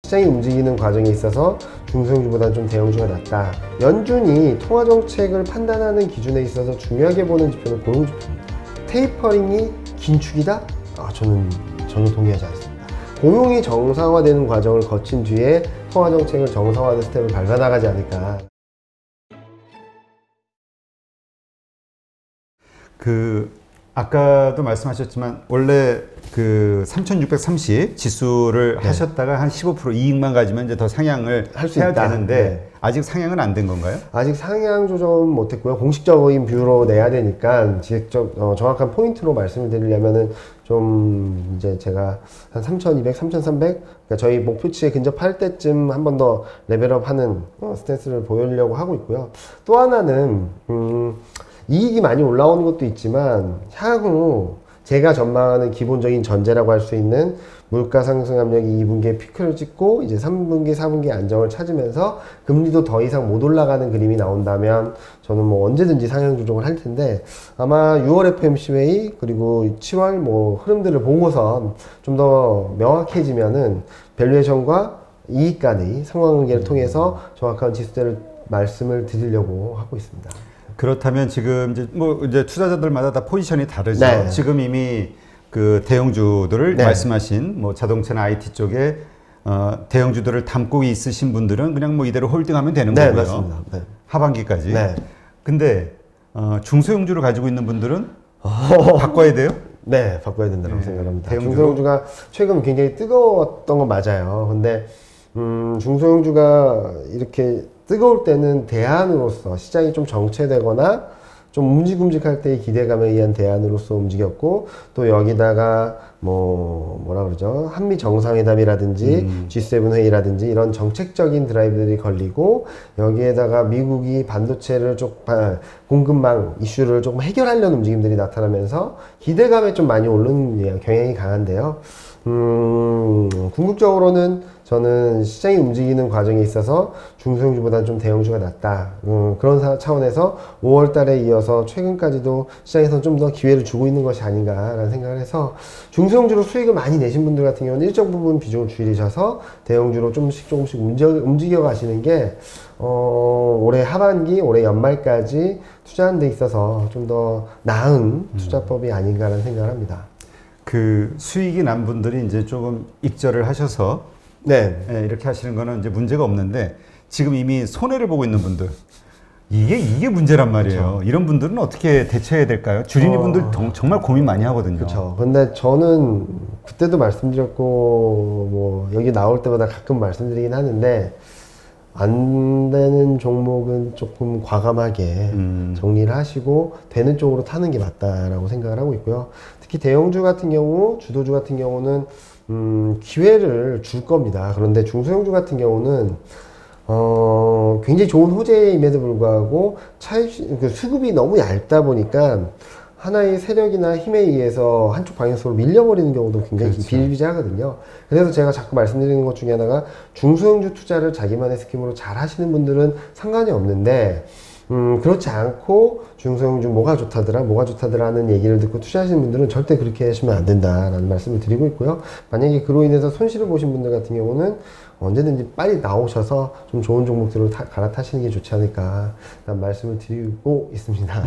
시장이 움직이는 과정에 있어서 중소형주보다는 좀 대형주가 낫다. 연준이 통화정책을 판단하는 기준에 있어서 중요하게 보는 지표는 고용지표입니다. 테이퍼링이 긴축이다? 저는 전혀 동의하지 않습니다. 고용이 정상화되는 과정을 거친 뒤에 통화정책을 정상화하는 스텝을 밟아나가지 않을까. 아까도 말씀하셨지만 원래 3630 지수를 하셨다가 한 15% 이익만 가지면 이제 더 상향을 할 수 해야 있다. 되는데 아직 상향은 안 된 건가요? 아직 상향 조정은 못했고요. 공식적인 뷰로 내야 되니까 정확한 포인트로 말씀을 드리려면은 좀 이제 제가 한 3200, 3300 그러니까 저희 목표치에 근접할 때쯤 한 번 더 레벨업하는 스탠스를 보이려고 하고 있고요. 또 하나는 이익이 많이 올라오는 것도 있지만 향후 제가 전망하는 기본적인 전제라고 할 수 있는 물가 상승 압력이 2분기에 피크를 찍고 이제 3분기, 4분기 안정을 찾으면서 금리도 더 이상 못 올라가는 그림이 나온다면 저는 뭐 언제든지 상향 조정을 할 텐데 아마 6월 FMC 회의 그리고 7월 뭐 흐름들을 보고선 좀 더 명확해지면은 밸류에이션과 이익 간의 상관관계를 통해서 정확한 지수대를 말씀을 드리려고 하고 있습니다. 그렇다면 지금 이제 투자자들마다 다 포지션이 다르죠. 네. 지금 이미 대형주들을 말씀하신 자동차나 IT 쪽에 대형주들을 담고 있으신 분들은 그냥 이대로 홀딩하면 되는 거고요. 맞습니다. 하반기까지. 네. 근데 중소형주를 가지고 있는 분들은 바꿔야 돼요? 네, 바꿔야 된다고 생각합니다. 중소형주가 최근 굉장히 뜨거웠던 건 맞아요. 근데 중소형주가 이렇게 뜨거울 때는 대안으로서 시장이 좀 정체되거나 좀 움직할 때의 기대감에 의한 대안으로서 움직였고 또 여기다가 뭐라 그러죠? 한미 정상회담이라든지 G7 회의라든지 이런 정책적인 드라이브들이 걸리고 여기에다가 미국이 반도체를 공급망 이슈를 조금 해결하려는 움직임들이 나타나면서 기대감에 좀 많이 오르는 경향이 강한데요. 궁극적으로는 저는 시장이 움직이는 과정에 있어서 중소형주보다는 좀 대형주가 낫다. 그런 차원에서 5월 달에 이어서 최근까지도 시장에서 좀 더 기회를 주고 있는 것이 아닌가라는 생각을 해서 중소형주로 수익을 많이 내신 분들 같은 경우는 일정 부분 비중을 줄이셔서 대형주로 조금씩 움직여 가시는 게 올해 하반기, 올해 연말까지 투자하는 데 있어서 좀 더 나은 투자법이 아닌가라는 생각을 합니다. 수익이 난 분들이 이제 조금 익절을 하셔서 이렇게 하시는 거는 이제 문제가 없는데 지금 이미 손해를 보고 있는 분들 이게 문제란 말이에요. 그렇죠. 이런 분들은 어떻게 대처해야 될까요? 주린이 분들 정말 고민 많이 하거든요. 그렇죠. 근데 저는 그때도 말씀드렸고 여기 나올 때마다 가끔 말씀드리긴 하는데 안 되는 종목은 조금 과감하게 정리를 하시고 되는 쪽으로 타는 게 맞다라고 생각을 하고 있고요. 특히 대형주 같은 경우, 주도주 같은 경우는 기회를 줄 겁니다. 그런데 중소형주 같은 경우는 굉장히 좋은 호재임에도 불구하고 수급이 너무 얇다 보니까 하나의 세력이나 힘에 의해서 한쪽 방향으로 밀려버리는 경우도 굉장히 비일비재하거든요. 그래서 제가 자꾸 말씀드리는 것 중에 하나가 중소형주 투자를 자기만의 스킴으로 잘 하시는 분들은 상관이 없는데 그렇지 않고 중소형주 뭐가 좋다더라 하는 얘기를 듣고 투자하시는 분들은 절대 그렇게 하시면 안 된다라는 말씀을 드리고 있고요. 만약에 그로 인해서 손실을 보신 분들 같은 경우는 언제든지 빨리 나오셔서 좀 좋은 종목들을 갈아타시는 게 좋지 않을까 라는 말씀을 드리고 있습니다.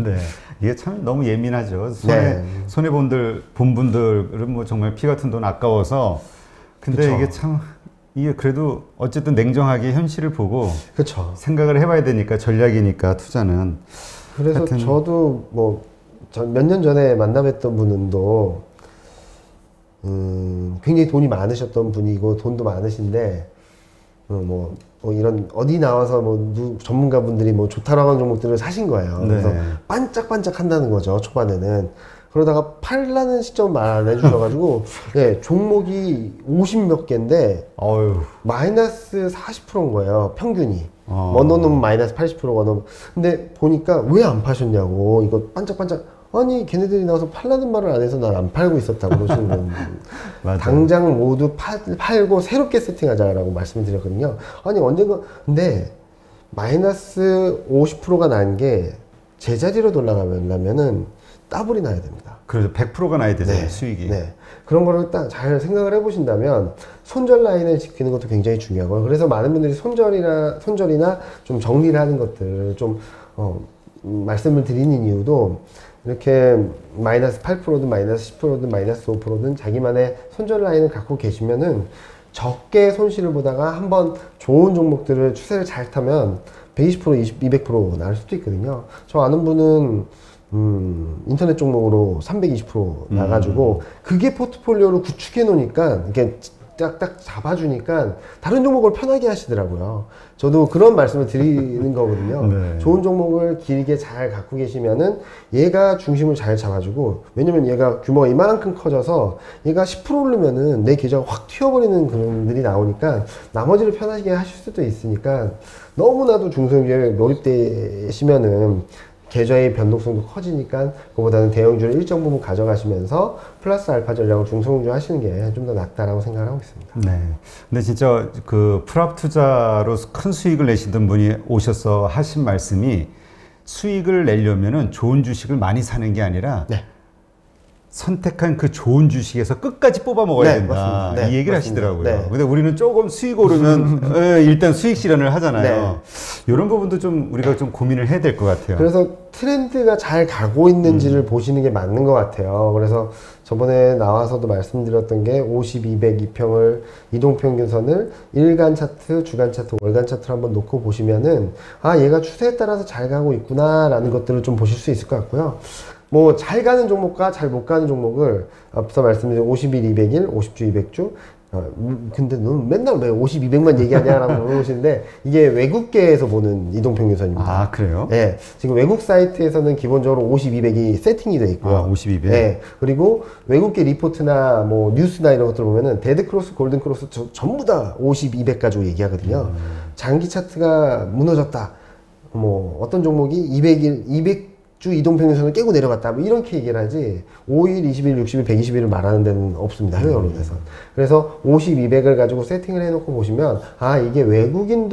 네. 이게 참 너무 예민하죠. 손해본 분들은 정말 피 같은 돈 아까워서 근데 그쵸. 이게 그래도 어쨌든 냉정하게 현실을 보고 생각을 해봐야 되니까 전략이니까 투자는. 그래서 저도 몇 년 전에 만나뵀던 분도 굉장히 돈이 많으셨던 분이고 돈도 많으신데 이런 어디 나와서 전문가분들이 좋다라고 하는 종목들을 사신 거예요. 그래서 반짝반짝 한다는 거죠, 초반에는. 그러다가 팔라는 시점 말 안 해주셔가지고 종목이 50몇 개인데 마이너스 40%인 거예요, 평균이. 원어는 마이너스 80%, 원어. 근데 보니까 왜 안 파셨냐고. 이거 반짝반짝. 아니 걔네들이 나와서 팔라는 말을 안 해서 난 안 팔고 있었다고 그러시는 분. 당장 모두 팔고 새롭게 세팅하자라고 말씀을 드렸거든요. 아니 언젠가. 근데 마이너스 50%가 난 게 제자리로 돌아가려면은 더블이 나야 됩니다. 그래서 100%가 나야 되잖아요, 네. 수익이. 네. 그런 거를 딱 잘 생각을 해보신다면 손절 라인을 지키는 것도 굉장히 중요하고요. 그래서 많은 분들이 손절이나 좀 정리를 하는 것들 좀 말씀을 드리는 이유도 이렇게 마이너스 8%든 마이너스 10%든 마이너스 5%든 자기만의 손절 라인을 갖고 계시면은 적게 손실을 보다가 한번 좋은 종목들을 추세를 잘 타면 120%, 200% 나올 수도 있거든요. 저 아는 분은 인터넷 종목으로 320% 나가지고 그게 포트폴리오를 구축해 놓으니까 이렇게 딱딱 잡아주니까 다른 종목을 편하게 하시더라고요. 저도 그런 말씀을 드리는 거거든요. 네. 좋은 종목을 길게 잘 갖고 계시면은 얘가 중심을 잘 잡아주고, 왜냐면 얘가 규모가 이만큼 커져서 얘가 10% 오르면은 내 계좌가 확 튀어버리는 그런 일이 나오니까 나머지를 편하게 하실 수도 있으니까 너무나도 중소형주에 몰입되시면은 계좌의 변동성도 커지니까 그보다는 대형주를 일정 부분 가져가시면서 플러스 알파 전략을 중소형주 하시는 게 좀 더 낫다라고 생각을 하고 있습니다. 네. 근데 진짜 그 프랍 투자로 큰 수익을 내시던 분이 오셔서 하신 말씀이 수익을 내려면은 좋은 주식을 많이 사는 게 아니라 네. 선택한 그 좋은 주식에서 끝까지 뽑아 먹어야 네, 된다. 네, 이 얘기를 맞습니다. 하시더라고요. 네. 근데 우리는 조금 수익 오르면 일단 수익 실현을 하잖아요. 이런 부분도 좀 우리가 좀 고민을 해야 될 것 같아요. 그래서 트렌드가 잘 가고 있는지를 보시는 게 맞는 것 같아요. 그래서 저번에 나와서도 말씀드렸던 게 50, 200, 2평을 이동평균선을 일간 차트, 주간 차트, 월간 차트를 한번 놓고 보시면은 아 얘가 추세에 따라서 잘 가고 있구나 라는 것들을 좀 보실 수 있을 것 같고요. 뭐 잘 가는 종목과 잘 못 가는 종목을 앞서 말씀드린 50일, 200일, 50주, 200주 근데 넌 맨날 왜 50, 200만 얘기하냐라고 물어보시는데 이게 외국계에서 보는 이동평균선입니다. 아, 그래요? 네. 지금 외국 사이트에서는 기본적으로 50, 200이 세팅이 되어 있고요. 아, 50, 200? 네. 그리고 외국계 리포트나 뭐 뉴스나 이런 것들 보면은 데드크로스, 골든크로스 전부 다 50, 200 가지고 얘기하거든요. 장기 차트가 무너졌다. 뭐 어떤 종목이 200일, 200주 이동평균선을 깨고 내려갔다. 뭐 이렇게 얘기를 하지 5일, 20일, 60일, 120일을 말하는 데는 없습니다. 해외 언론에서. 그래서 50, 200을 가지고 세팅을 해놓고 보시면 아 이게 외국인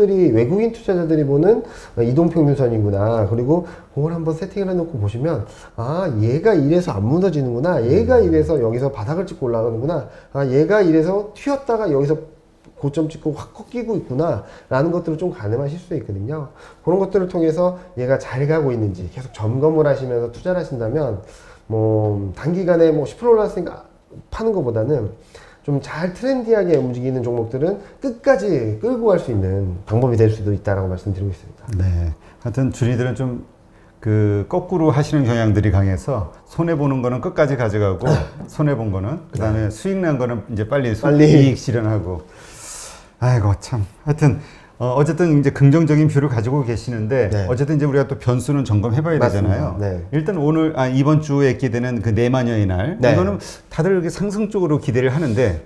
투자자들이 보는 이동평균선이구나. 그리고 그걸 한번 세팅을 해놓고 보시면 아 얘가 이래서 안 무너지는구나. 얘가 이래서 여기서 바닥을 찍고 올라가는구나. 아 얘가 이래서 튀었다가 여기서 고점 찍고 확 꺾이고 있구나 라는 것들을 좀 가늠하실 수 있거든요. 그런 것들을 통해서 얘가 잘 가고 있는지 계속 점검을 하시면서 투자를 하신다면 뭐 단기간에 뭐 10% 올랐으니까 파는 것보다는 좀 잘 트렌디하게 움직이는 종목들은 끝까지 끌고 갈 수 있는 방법이 될 수도 있다라고 말씀드리고 있습니다. 네. 하여튼 주리들은 좀 그 거꾸로 하시는 경향들이 강해서 손해 보는 거는 끝까지 가져가고 손해 본 거는 그다음에 수익 난 거는 이제 빨리 이익 실현하고. 아이고 참. 하여튼 어쨌든 이제 긍정적인 뷰를 가지고 계시는데 어쨌든 이제 우리가 또 변수는 점검해봐야 되잖아요. 일단 이번 주에 기대되는 그 내마녀의 날 이거는 다들 이렇게 상승적으로 기대를 하는데.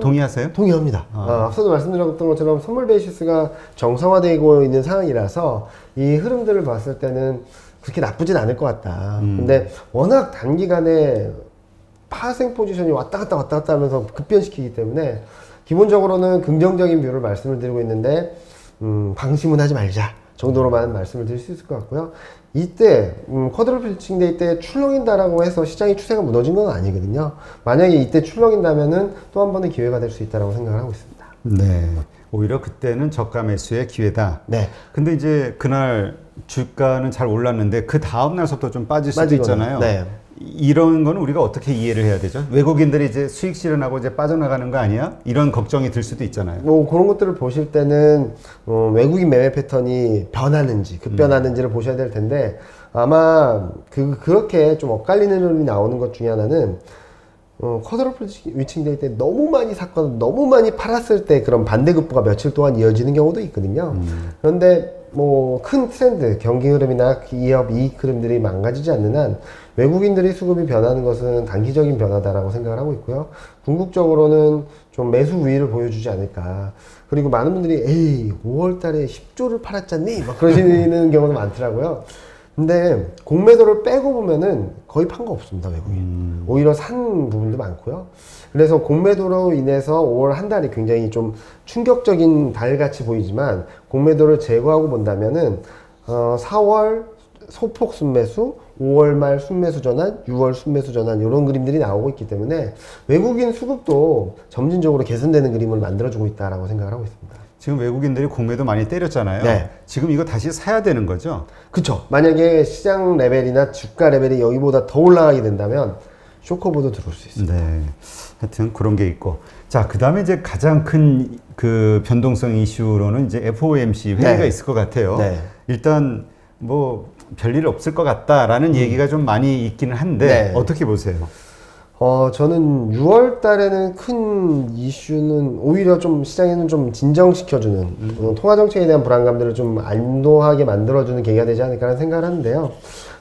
동의하세요? 동의합니다. 앞서도 말씀드렸던 것처럼 선물 베이시스가 정상화되고 있는 상황이라서 이 흐름들을 봤을 때는 그렇게 나쁘진 않을 것 같다. 근데 워낙 단기간에 파생 포지션이 왔다 갔다 하면서 급변시키기 때문에 기본적으로는 긍정적인 뷰를 말씀을 드리고 있는데 방심은 하지 말자 정도로만 말씀을 드릴 수 있을 것 같고요. 이때 쿼드러플 피칭 데이 때 출렁인다라고 해서 시장의 추세가 무너진 건 아니거든요. 만약에 이때 출렁인다면은 또 한 번의 기회가 될 수 있다고 생각을 하고 있습니다. 네, 오히려 그때는 저가 매수의 기회다. 네. 근데 이제 그날 주가는 잘 올랐는데 그 다음 날부터 좀 빠질 수도 있잖아요. 네. 이런 건 우리가 어떻게 이해를 해야 되죠? 외국인들이 이제 수익 실현하고 이제 빠져나가는 거 아니야? 이런 걱정이 들 수도 있잖아요. 뭐 그런 것들을 보실 때는 외국인 매매 패턴이 변하는지 급변하는지를 보셔야 될 텐데 아마 그렇게 좀 엇갈리는 흐름이 나오는 것 중에 하나는 쿼드러플 위칭 데이 때 너무 많이 샀거나 너무 많이 팔았을 때 그런 반대급부가 며칠 동안 이어지는 경우도 있거든요. 그런데 뭐 큰 트렌드, 경기 흐름이나 기업 이익 흐름들이 망가지지 않는 한 외국인들이 수급이 변하는 것은 단기적인 변화다라고 생각을 하고 있고요. 궁극적으로는 좀 매수 우위를 보여주지 않을까. 그리고 많은 분들이 에이 5월 달에 10조를 팔았잖니? 막 그러시는 경우도 많더라고요. 근데 공매도를 빼고 보면은 거의 판 거 없습니다, 외국인. 오히려 산 부분도 많고요. 그래서 공매도로 인해서 5월 한 달이 굉장히 좀 충격적인 달같이 보이지만 공매도를 제거하고 본다면은 4월 소폭 순매수, 5월 말 순매수 전환, 6월 순매수 전환 이런 그림들이 나오고 있기 때문에 외국인 수급도 점진적으로 개선되는 그림을 만들어주고 있다라고 생각을 하고 있습니다. 지금 외국인들이 공매도 많이 때렸잖아요. 네. 지금 이거 다시 사야 되는 거죠? 그렇죠. 만약에 시장 레벨이나 주가 레벨이 여기보다 더 올라가게 된다면 쇼커보도 들어올 수 있습니다. 네. 하여튼 그런 게 있고. 자, 그 다음에 이제 가장 큰 그 변동성 이슈로는 이제 FOMC 회의가 네. 있을 것 같아요. 네. 일단 뭐 별일 없을 것 같다라는 얘기가 좀 많이 있기는 한데 네. 어떻게 보세요? 저는 6월 달에는 큰 이슈는 오히려 좀 시장에는 좀 진정시켜주는 통화정책에 대한 불안감들을 좀 안도하게 만들어주는 계기가 되지 않을까라는 생각을 하는데요.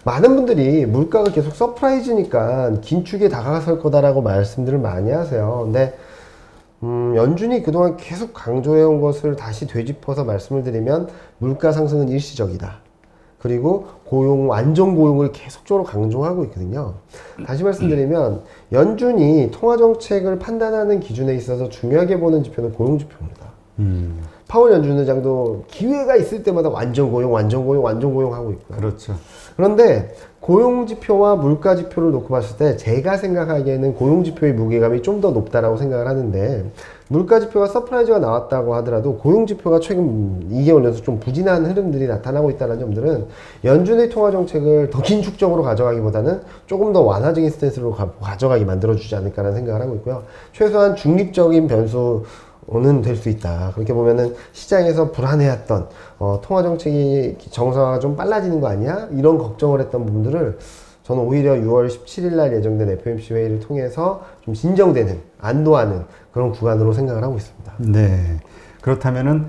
많은 분들이 물가가 계속 서프라이즈니까 긴축에 다가설 거다라고 말씀들을 많이 하세요. 근데 연준이 그동안 계속 강조해온 것을 다시 되짚어서 말씀을 드리면 물가 상승은 일시적이다. 그리고 완전 고용을 계속적으로 강조하고 있거든요. 다시 말씀드리면 연준이 통화정책을 판단하는 기준에 있어서 중요하게 보는 지표는 고용지표입니다. 파월 연준 의장도 기회가 있을 때마다 완전 고용 하고 있고요. 그렇죠. 그런데 고용지표와 물가지표를 놓고 봤을 때 제가 생각하기에는 고용지표의 무게감이 좀 더 높다라고 생각을 하는데 물가지표가 서프라이즈가 나왔다고 하더라도 고용지표가 최근 2개월 연속 좀 부진한 흐름들이 나타나고 있다는 점들은 연준의 통화정책을 더 긴축적으로 가져가기보다는 조금 더 완화적인 스탠스로 가져가게 만들어주지 않을까라는 생각을 하고 있고요. 최소한 중립적인 변수는 될 수 있다. 그렇게 보면은 시장에서 불안해했던 통화정책이 정상화가 좀 빨라지는 거 아니야? 이런 걱정을 했던 부분들을 저는 오히려 6월 17일 날 예정된 FOMC 회의를 통해서 좀 진정되는, 안도하는 그런 구간으로 생각을 하고 있습니다. 네. 그렇다면은,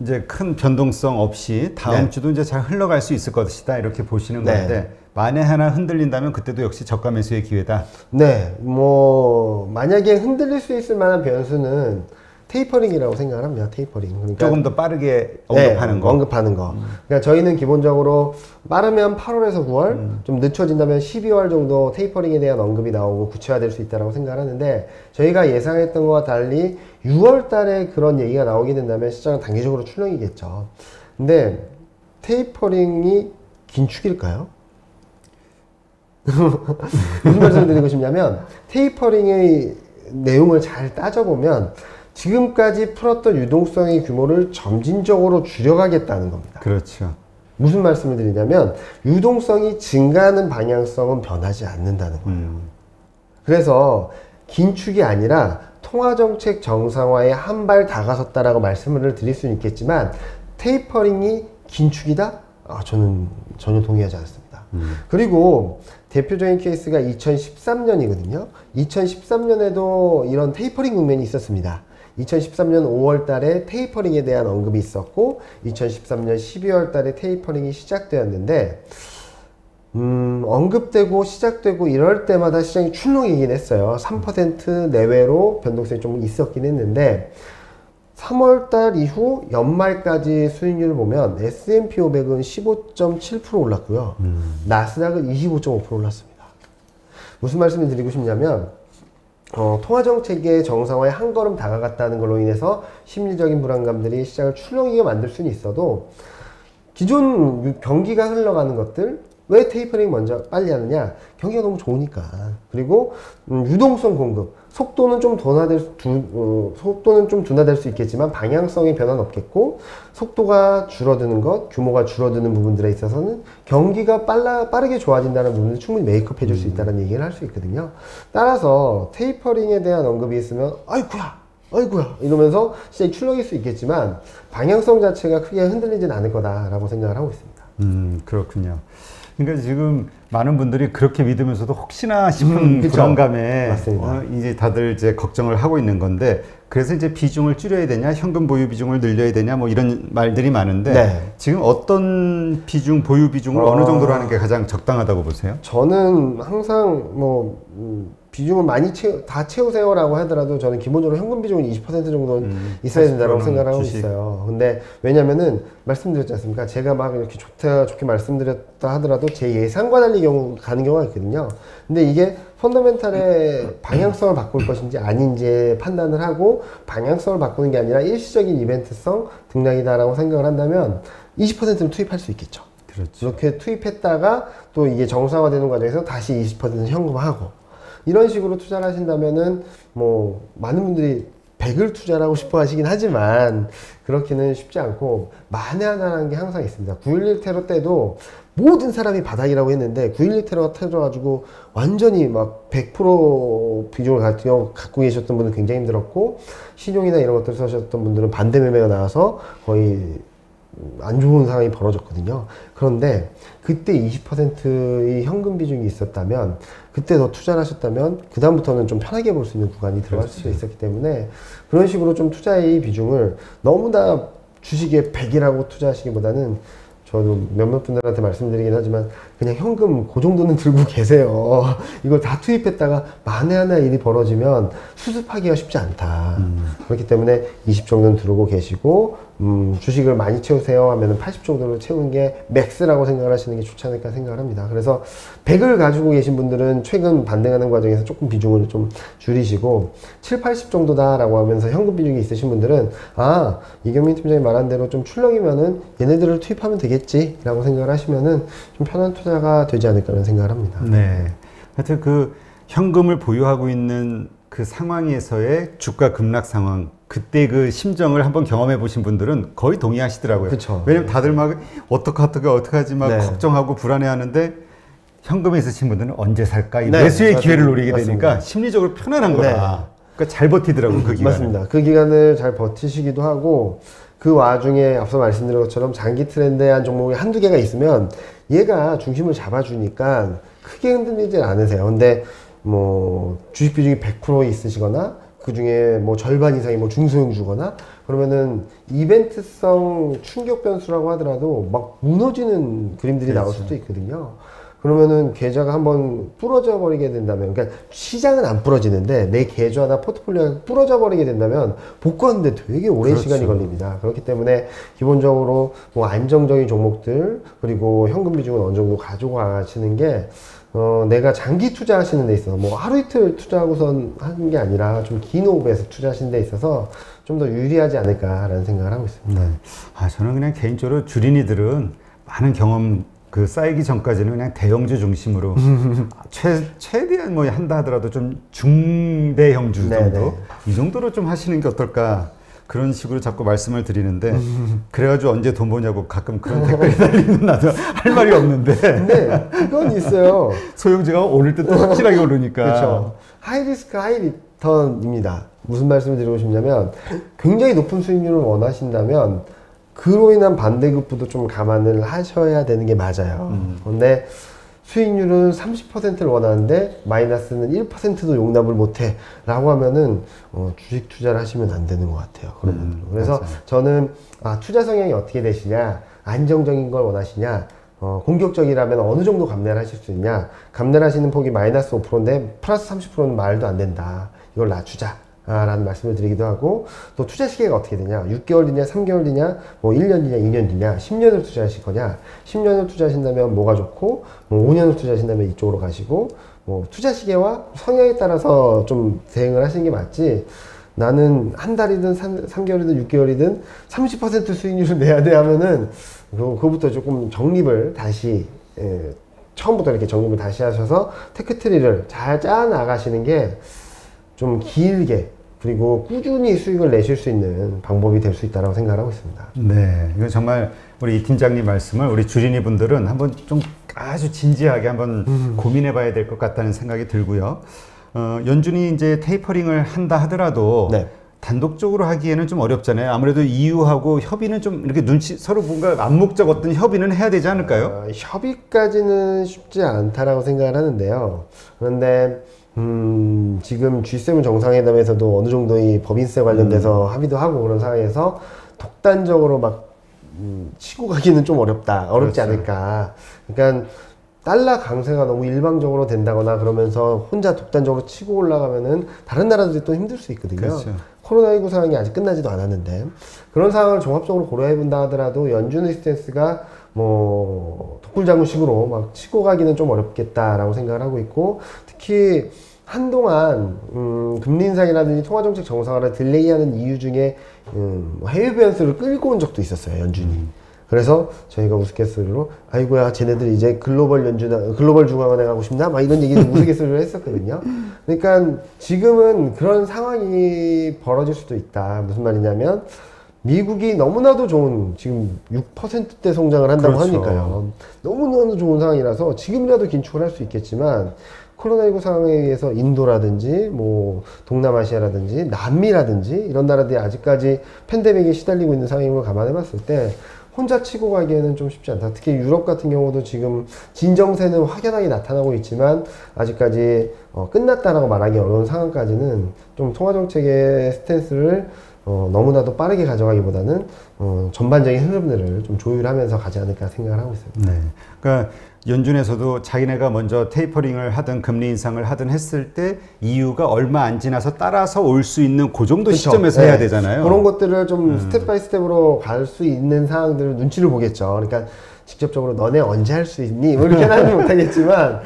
이제 큰 변동성 없이 다음 네. 주도 이제 잘 흘러갈 수 있을 것이다. 이렇게 보시는 네. 건데, 만에 하나 흔들린다면 그때도 역시 저가 매수의 기회다. 네. 만약에 흔들릴 수 있을 만한 변수는 테이퍼링이라고 생각을 합니다. 테이퍼링. 그러니까 조금 더 빠르게 언급하는 네, 거. 언급하는 거. 그러니까 저희는 기본적으로 빠르면 8월에서 9월, 좀 늦춰진다면 12월 정도 테이퍼링에 대한 언급이 나오고 구체화될 수 있다고 생각을 하는데 저희가 예상했던 것과 달리 6월 달에 그런 얘기가 나오게 된다면 시장은 단기적으로 출렁이겠죠. 근데 테이퍼링이 긴축일까요? 무슨 말씀을 드리고 싶냐면 테이퍼링의 내용을 잘 따져보면 지금까지 풀었던 유동성의 규모를 점진적으로 줄여가겠다는 겁니다. 그렇죠. 무슨 말씀을 드리냐면 유동성이 증가하는 방향성은 변하지 않는다는 거예요. 그래서 긴축이 아니라 통화정책 정상화에 한 발 다가섰다라고 말씀을 드릴 수는 있겠지만 테이퍼링이 긴축이다? 저는 전혀 동의하지 않습니다. 그리고 대표적인 케이스가 2013년이거든요. 2013년에도 이런 테이퍼링 국면이 있었습니다. 2013년 5월 달에 테이퍼링에 대한 언급이 있었고 2013년 12월 달에 테이퍼링이 시작되었는데 언급되고 시작되고 이럴 때마다 시장이 출렁이긴 했어요. 3% 내외로 변동성이 좀 있었긴 했는데 3월 달 이후 연말까지 수익률을 보면 S&P 500은 15.7% 올랐고요. 나스닥은 25.5% 올랐습니다. 무슨 말씀을 드리고 싶냐면 통화정책의 정상화에 한 걸음 다가갔다는 걸로 인해서 심리적인 불안감들이 시장을 출렁이게 만들 수는 있어도 기존 경기가 흘러가는 것들 왜 테이퍼링 먼저 빨리 하느냐? 경기가 너무 좋으니까. 그리고 유동성 공급 속도는 좀 둔화될 수 있겠지만 방향성의 변화는 없겠고 속도가 줄어드는 것, 규모가 줄어드는 부분들에 있어서는 경기가 빠르게 좋아진다는 부분을 충분히 메이크업 해줄 수 있다는 얘기를 할 수 있거든요. 따라서 테이퍼링에 대한 언급이 있으면 아이고야 이러면서 시장이 출렁일 수 있겠지만 방향성 자체가 크게 흔들리진 않을 거다라고 생각을 하고 있습니다. 그렇군요. 그러니까 지금 많은 분들이 그렇게 믿으면서도 혹시나 싶은 불안감에 이제 다들 이제 걱정을 하고 있는 건데 그래서 이제 비중을 줄여야 되냐, 현금 보유 비중을 늘려야 되냐, 뭐 이런 말들이 많은데 네. 지금 어떤 보유 비중을 어느 정도로 하는 게 가장 적당하다고 보세요? 저는 항상 비중을 많이 다 채우세요라고 하더라도 저는 기본적으로 현금 비중은 20% 정도는 있어야 된다고 생각을 하고 있어요. 근데 왜냐면은 말씀드렸지 않습니까? 제가 막 이렇게 좋게 말씀드렸다 하더라도 제 예상과 달리 가는 경우가 있거든요. 근데 이게 펀더멘탈의 방향성을 바꿀 것인지 아닌지 판단을 하고 방향성을 바꾸는 게 아니라 일시적인 이벤트성 등락이다라고 생각을 한다면 20%를 투입할 수 있겠죠. 그렇죠. 그렇게 투입했다가 또 이게 정상화되는 과정에서 다시 20% 현금화하고 이런 식으로 투자를 하신다면은 뭐 많은 분들이 100을 투자를 하고 싶어 하시긴 하지만 그렇게는 쉽지 않고 만에 하나라는 게 항상 있습니다. 9.11 테러 때도 모든 사람이 바닥이라고 했는데 9.11 테러가 터져가지고 완전히 막 100% 비중을 갖고 계셨던 분은 굉장히 힘들었고 신용이나 이런 것들 쓰셨던 분들은 반대 매매가 나와서 거의 안 좋은 상황이 벌어졌거든요. 그런데 그때 20%의 현금 비중이 있었다면 그때 더 투자를 하셨다면 그 다음부터는 좀 편하게 볼 수 있는 구간이 들어갈 수 있었기 때문에 그런 식으로 좀 투자의 비중을 너무 다 주식에 100이라고 투자하시기보다는 저도 몇몇 분들한테 말씀드리긴 하지만 그냥 현금 그 정도는 들고 계세요. 이걸 다 투입했다가 만에 하나 일이 벌어지면 수습하기가 쉽지 않다. 그렇기 때문에 20 정도는 들고 계시고 주식을 많이 채우세요 하면 80 정도로 채우는 게 맥스라고 생각을 하시는 게 좋지 않을까 생각을 합니다. 그래서 100을 가지고 계신 분들은 최근 반등하는 과정에서 조금 비중을 좀 줄이시고 7, 80 정도다라고 하면서 현금 비중이 있으신 분들은 아, 이경민 팀장이 말한 대로 좀 출렁이면은 얘네들을 투입하면 되겠지 라고 생각을 하시면은 좀 편한 투자가 되지 않을까라는 생각을 합니다. 네. 하여튼 그 현금을 보유하고 있는 그 상황에서의 주가 급락 상황 그때 그 심정을 한번 경험해 보신 분들은 거의 동의하시더라고요. 그쵸. 왜냐면 다들 막 어떡하지 막 걱정하고 불안해하는데 현금에 있으신 분들은 언제 살까 이 매수의 기회를 노리게 되니까 심리적으로 편안한 거다. 그러니까 잘 버티더라고요. 그 기간을. 맞습니다. 그 기간을 잘 버티시기도 하고 그 와중에 앞서 말씀드린 것처럼 장기 트렌드한 종목이 한두 개가 있으면 얘가 중심을 잡아주니까 크게 흔들리지 않으세요. 근데 뭐 주식 비중이 100% 있으시거나 그 중에 뭐 절반 이상이 뭐 중소형주거나 그러면은 이벤트성 충격 변수라고 하더라도 막 무너지는 그림들이 나올 수도 있거든요. 그러면은 계좌가 한번 부러져 버리게 된다면, 그러니까 시장은 안 부러지는데 내 계좌나 포트폴리오가 부러져 버리게 된다면 복구하는데 되게 오랜 시간이 걸립니다. 그렇기 때문에 기본적으로 뭐 안정적인 종목들 그리고 현금 비중은 어느 정도 가지고 가시는 게 내가 장기 투자하시는 데 있어서 뭐 하루 이틀 투자하고선 하는 게 아니라 좀 긴 호흡에서 투자하시는 데 있어서 좀 더 유리하지 않을까라는 생각을 하고 있습니다. 네. 저는 그냥 개인적으로 주린이들은 많은 경험 그 쌓이기 전까지는 그냥 대형주 중심으로 최대한 뭐 한다 하더라도 좀 중대형주 정도 이 정도로 좀 하시는 게 어떨까 그런 식으로 자꾸 말씀을 드리는데 그래가지고 언제 돈 버냐고 가끔 그런 댓글이 달리는 나도 할 말이 없는데 근데 그건 있어요. 소형주가 오를 때 또 확실하게 오르니까 그렇죠. 하이 리스크 하이 리턴입니다. 무슨 말씀을 드리고 싶냐면 굉장히 높은 수익률을 원하신다면 그로 인한 반대급부도 좀 감안을 하셔야 되는 게 맞아요. 그런데 수익률은 30%를 원하는데 마이너스는 1%도 용납을 못해 라고 하면은 주식 투자를 하시면 안 되는 것 같아요. 그런 분들은. 그래서 맞아요. 저는 투자 성향이 어떻게 되시냐, 안정적인 걸 원하시냐, 공격적이라면 어느 정도 감내를 하실 수 있냐, 감내를 하시는 폭이 마이너스 5%인데 플러스 30%는 말도 안 된다. 이걸 낮추자. 라는 말씀을 드리기도 하고, 또 투자 시기가 어떻게 되냐, 6개월 뒤냐, 3개월 뒤냐, 뭐 1년 뒤냐, 2년 뒤냐, 10년을 투자하실 거냐, 10년을 투자하신다면 뭐가 좋고, 뭐 5년을 투자하신다면 이쪽으로 가시고, 뭐 투자 시기와 성향에 따라서 좀 대응을 하시는 게 맞지, 나는 한 달이든 3개월이든 6개월이든 30% 수익률을 내야 돼 하면은, 그거부터 조금 정립을 다시, 처음부터 이렇게 정립을 다시 하셔서 테크트리를 잘 짜 나가시는 게 좀 길게 그리고 꾸준히 수익을 내실 수 있는 방법이 될 수 있다고 생각하고 있습니다. 네, 이거 정말 우리 이 팀장님 말씀을 우리 주린이 분들은 한번 좀 아주 진지하게 한번 고민해봐야 될 것 같다는 생각이 들고요. 연준이 이제 테이퍼링을 한다 하더라도 단독적으로 하기에는 좀 어렵잖아요. 아무래도 EU하고 협의는 좀 이렇게 서로 뭔가 암묵적 어떤 협의는 해야 되지 않을까요? 협의까지는 쉽지 않다라고 생각을 하는데요. 그런데 지금 G7 정상회담에서도 어느 정도 이 법인세 관련돼서 합의도 하고 그런 상황에서 독단적으로 막 치고 가기는 좀 어렵지 않을까. 그러니까 달러 강세가 너무 일방적으로 된다거나 그러면서 혼자 독단적으로 치고 올라가면은 다른 나라들이 또 힘들 수 있거든요. 그렇죠. 코로나19 상황이 아직 끝나지도 않았는데 그런 상황을 종합적으로 고려해 본다 하더라도 연준의 스탠스가 뭐 독불장군식으로 막 치고 가기는 좀 어렵겠다라고 생각을 하고 있고, 특히 한동안 금리 인상이라든지 통화정책 정상화를 딜레이하는 이유 중에 해외 변수를 끌고 온 적도 있었어요, 연준이. 그래서 저희가 우스갯소리로 아이고야 쟤네들 이제 글로벌 중앙은행 하고 싶나? 막 이런 얘기를 우스갯소리로 했었거든요. 그러니까 지금은 그런 상황이 벌어질 수도 있다. 무슨 말이냐면 미국이 너무나도 좋은 지금 6%대 성장을 한다고 그렇죠. 하니까요. 너무나도 좋은 상황이라서 지금이라도 긴축을 할 수 있겠지만 코로나19 상황에 의해서 인도라든지 뭐 동남아시아라든지 남미라든지 이런 나라들이 아직까지 팬데믹에 시달리고 있는 상황인 걸 감안해 봤을 때 혼자 치고 가기에는 좀 쉽지 않다. 특히 유럽 같은 경우도 지금 진정세는 확연하게 나타나고 있지만 아직까지 끝났다라고 말하기 어려운 상황까지는 좀 통화정책의 스탠스를 너무나도 빠르게 가져가기보다는 전반적인 흐름들을 좀 조율하면서 가지 않을까 생각을 하고 있습니다. 네. 그러니까 연준에서도 자기네가 먼저 테이퍼링을 하든 금리 인상을 하든 했을 때 이유가 얼마 안 지나서 따라서 올 수 있는 그 정도 그렇죠. 시점에서 해야 되잖아요. 그런 것들을 좀 스텝 바이 스텝으로 갈 수 있는 상황들을 눈치를 보겠죠. 그러니까 직접적으로 너네 언제 할 수 있니? 뭐 이렇게는 하지 못하겠지만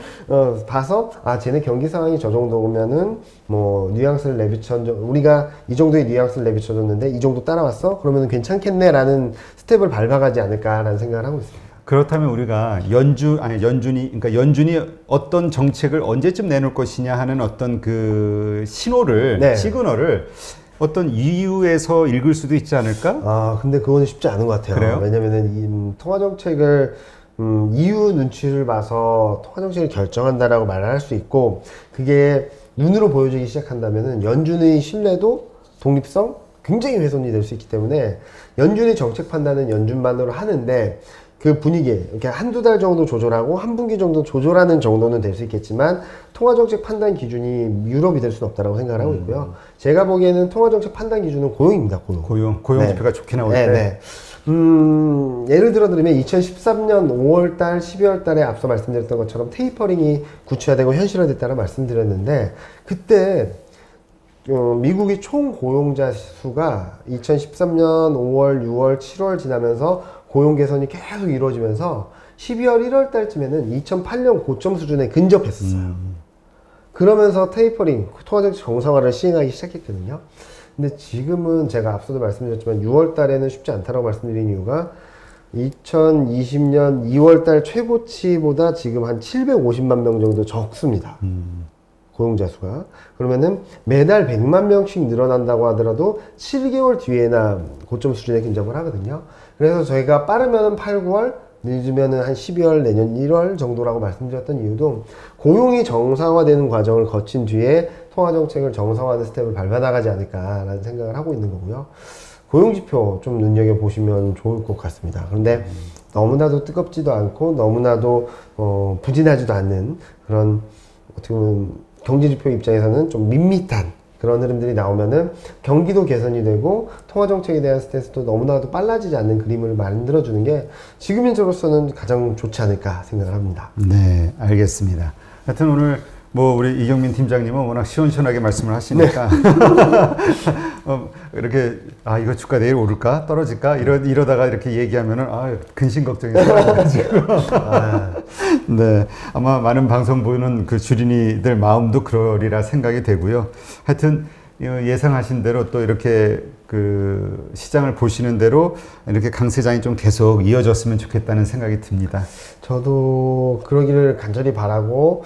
봐서 쟤네 경기 상황이 저 정도면은 뭐 뉘앙스를 내비쳐 우리가 이 정도의 뉘앙스를 내비쳐줬는데 이 정도 따라왔어? 그러면 괜찮겠네라는 스텝을 밟아가지 않을까라는 생각을 하고 있습니다. 그렇다면 우리가 연준이 어떤 정책을 언제쯤 내놓을 것이냐 하는 어떤 그 신호를, 네. 시그널을 어떤 이유에서 읽을 수도 있지 않을까? 근데 그건 쉽지 않은 것 같아요. 그래요? 왜냐면은 이 통화정책을 이유 눈치를 봐서 통화정책을 결정한다라고 말을 할 수 있고 그게 눈으로 보여지기 시작한다면은 연준의 신뢰도 독립성 굉장히 훼손이 될 수 있기 때문에 연준의 정책 판단은 연준만으로 하는데 그 분위기, 이렇게 한두 달 정도 조절하고 한 분기 정도 조절하는 정도는 될 수 있겠지만 통화정책 판단 기준이 유럽이 될 수는 없다고 생각을 하고 있고요. 제가 보기에는 통화정책 판단 기준은 고용입니다. 고용 네. 지표가 좋게 나올 때. 네. 예를 들어 드리면 2013년 5월달, 12월달에 앞서 말씀드렸던 것처럼 테이퍼링이 구체화되고 현실화됐다고 말씀드렸는데 그때 미국의 총 고용자 수가 2013년 5월, 6월, 7월 지나면서 고용 개선이 계속 이루어지면서 12월 1월 달쯤에는 2008년 고점 수준에 근접했었어요. 그러면서 테이퍼링, 통화정책 정상화를 시행하기 시작했거든요. 근데 지금은 제가 앞서도 말씀드렸지만 6월 달에는 쉽지 않다고 말씀드린 이유가 2020년 2월 달 최고치보다 지금 한 750만 명 정도 적습니다. 고용자 수가. 그러면은 매달 100만 명씩 늘어난다고 하더라도 7개월 뒤에나 고점 수준에 근접을 하거든요. 그래서 저희가 빠르면은 8, 9월, 늦으면은 한 12월, 내년 1월 정도라고 말씀드렸던 이유도 고용이 정상화되는 과정을 거친 뒤에 통화정책을 정상화하는 스텝을 밟아나가지 않을까라는 생각을 하고 있는 거고요. 고용지표 좀 눈여겨보시면 좋을 것 같습니다. 그런데 너무나도 뜨겁지도 않고 너무나도 부진하지도 않는 그런 어떻게 보면 경제지표 입장에서는 좀 밋밋한 그런 흐름들이 나오면은 경기도 개선이 되고 통화정책에 대한 스탠스도 너무나도 빨라지지 않는 그림을 만들어주는 게 지금인저로서는 가장 좋지 않을까 생각을 합니다. 네, 알겠습니다. 하여튼 오늘 뭐 우리 이경민 팀장님은 워낙 시원시원하게 말씀을 하시니까 네. 이렇게 이거 주가 내일 오를까 떨어질까 이러다가 이렇게 얘기하면은 근심 걱정이 생겨가지고 네 아마 많은 방송 보는 그 주린이들 마음도 그러리라 생각이 되고요. 하여튼 예상하신 대로 또 이렇게 그 시장을 보시는 대로 이렇게 강세장이 좀 계속 이어졌으면 좋겠다는 생각이 듭니다. 저도 그러기를 간절히 바라고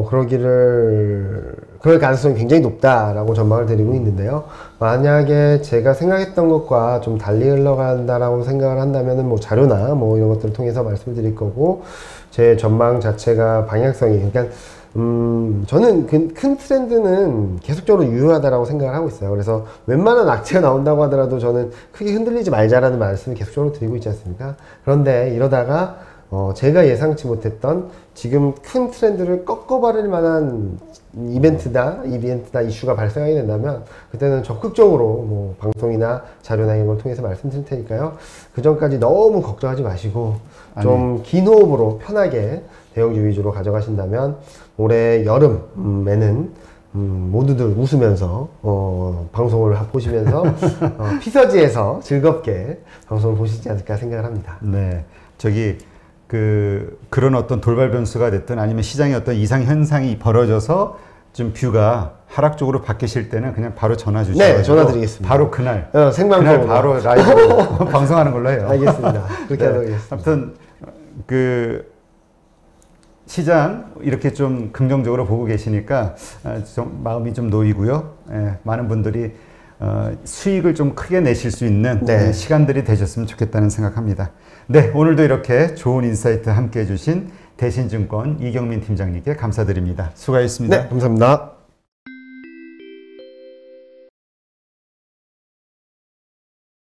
그럴 가능성이 굉장히 높다라고 전망을 드리고 있는데요. 만약에 제가 생각했던 것과 좀 달리 흘러간다라고 생각을 한다면은 뭐 자료나 뭐 이런 것들을 통해서 말씀을 드릴 거고 제 전망 자체가 방향성이 그러니까 저는 큰 트렌드는 계속적으로 유효하다라고 생각을 하고 있어요. 그래서 웬만한 악재가 나온다고 하더라도 저는 크게 흔들리지 말자라는 말씀을 계속적으로 드리고 있지 않습니까? 그런데 이러다가 제가 예상치 못했던 지금 큰 트렌드를 꺾어버릴 만한 이벤트나 이슈가 발생하게 된다면 그때는 적극적으로 뭐 방송이나 자료나 이런 걸 통해서 말씀드릴 테니까요. 그 전까지 너무 걱정하지 마시고 좀 긴 호흡으로 편하게 대형주 위주로 가져가신다면 올해 여름에는 모두들 웃으면서 방송을 보시면서 피서지에서 즐겁게 방송을 보시지 않을까 생각을 합니다. 네, 그런 어떤 돌발 변수가 됐든 아니면 시장의 어떤 이상 현상이 벌어져서 좀 뷰가 하락 쪽으로 바뀌실 때는 그냥 바로 전화 주시고 네, 전화 드리겠습니다. 바로 그날 생방송으로 그날 바로 라이브로 방송하는 걸로 해요. 알겠습니다. 그렇게 하도록 하겠습니다. 아무튼 그 시장 이렇게 좀 긍정적으로 보고 계시니까 좀 마음이 좀 놓이고요. 예, 많은 분들이 수익을 좀 크게 내실 수 있는 네. 시간들이 되셨으면 좋겠다는 생각합니다. 네, 오늘도 이렇게 좋은 인사이트 함께 해주신 대신증권 이경민 팀장님께 감사드립니다. 수고하셨습니다. 네, 감사합니다.